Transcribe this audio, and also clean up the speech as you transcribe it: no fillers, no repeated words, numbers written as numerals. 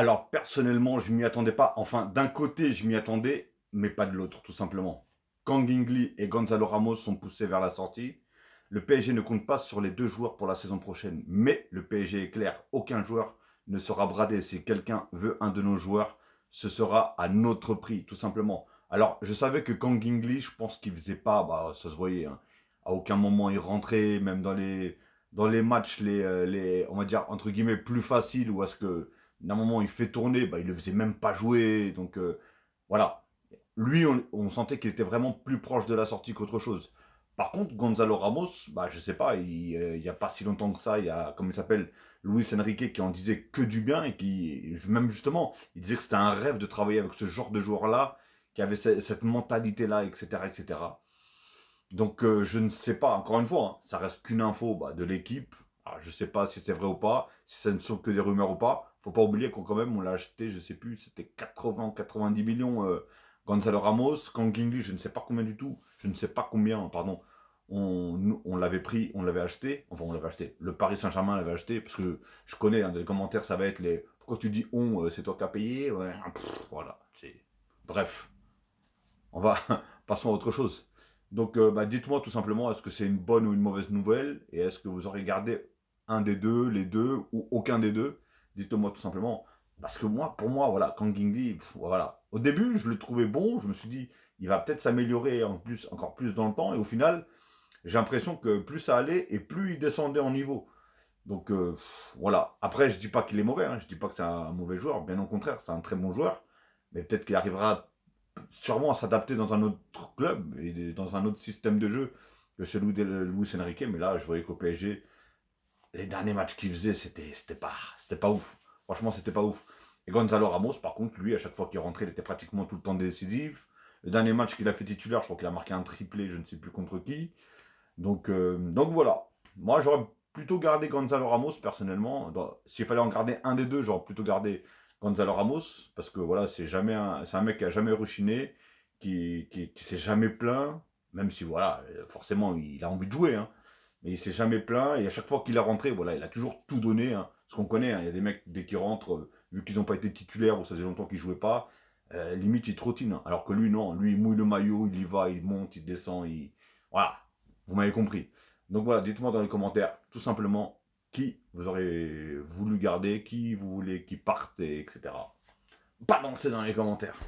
Alors, personnellement, je m'y attendais pas. Enfin, d'un côté, je m'y attendais, mais pas de l'autre, tout simplement. Quand Gingli et Gonzalo Ramos sont poussés vers la sortie, le PSG ne compte pas sur les deux joueurs pour la saison prochaine. Mais le PSG est clair, aucun joueur ne sera bradé. Si quelqu'un veut un de nos joueurs, ce sera à notre prix, tout simplement. Alors, je savais que quand Gingli, je pense qu'il faisait pas, bah, ça se voyait, hein. À aucun moment il rentrait, même dans les matchs, on va dire, entre guillemets, plus faciles, ou est-ce que d'un moment il fait tourner, bah, il le faisait même pas jouer. Donc voilà. Lui, on sentait qu'il était vraiment plus proche de la sortie qu'autre chose. Par contre, Gonzalo Ramos, bah, je sais pas, il y a pas si longtemps que ça, il y a, comme il s'appelle, Luis Enrique qui en disait que du bien et qui, même justement, il disait que c'était un rêve de travailler avec ce genre de joueur-là, qui avait cette mentalité-là, etc., etc. Donc je ne sais pas, encore une fois, hein, ça reste qu'une info bah, de l'équipe. Alors, je sais pas si c'est vrai ou pas, si ça ne sont que des rumeurs ou pas. Faut pas oublier qu'on quand même on l'a acheté, je sais plus, c'était 80 ou 90 millions Gonzalo Ramos. Kang Lee, je ne sais pas combien du tout, je ne sais pas combien, pardon. On l'avait pris, on l'avait acheté, enfin on l'avait acheté. Le Paris Saint-Germain l'avait acheté, parce que je connais, hein, dans les commentaires, ça va être les. Pourquoi tu dis on, c'est toi qui as payé, ouais, voilà, c'est. Bref. On va passons à autre chose. Donc, bah, dites-moi tout simplement, est-ce que c'est une bonne ou une mauvaise nouvelle? Et est-ce que vous aurez gardé un des deux, les deux, ou aucun des deux? Dites-moi tout simplement. Parce que moi, pour moi, voilà, Kang Gingli, voilà. Au début, je le trouvais bon. Je me suis dit, il va peut-être s'améliorer en plus, encore plus dans le temps. Et au final, j'ai l'impression que plus ça allait et plus il descendait en niveau. Donc, voilà. Après, je dis pas qu'il est mauvais. Hein. Je dis pas que c'est un mauvais joueur. Bien au contraire, c'est un très bon joueur. Mais peut-être qu'il arrivera sûrement à s'adapter dans un autre club et dans un autre système de jeu que celui de Luis Enrique. Mais là, je voyais qu'au PSG, les derniers matchs qu'il faisait, c'était pas ouf. Franchement, c'était pas ouf. Et Gonzalo Ramos, par contre, lui, à chaque fois qu'il rentrait, il était pratiquement tout le temps décisif. Le dernier match qu'il a fait titulaire, je crois qu'il a marqué un triplé, je ne sais plus contre qui. Donc voilà. Moi, j'aurais plutôt gardé Gonzalo Ramos, personnellement. S'il fallait en garder un des deux, j'aurais plutôt gardé Gonzalo Ramos, parce que voilà, c'est un mec qui a jamais rechiné, qui s'est jamais plaint, même si voilà, forcément, il a envie de jouer, hein, mais il s'est jamais plaint, et à chaque fois qu'il est rentré, voilà, il a toujours tout donné, hein, ce qu'on connaît, hein, il y a des mecs, dès qu'ils rentrent, vu qu'ils n'ont pas été titulaires, ou ça faisait longtemps qu'ils jouaient pas, limite, ils trottinent, hein. Alors que lui, non, lui, il mouille le maillot, il y va, il monte, il descend, voilà, vous m'avez compris. Donc voilà, dites-moi dans les commentaires, tout simplement, qui vous aurez voulu garder, qui vous voulez qui parte, etc. Balancez dans les commentaires.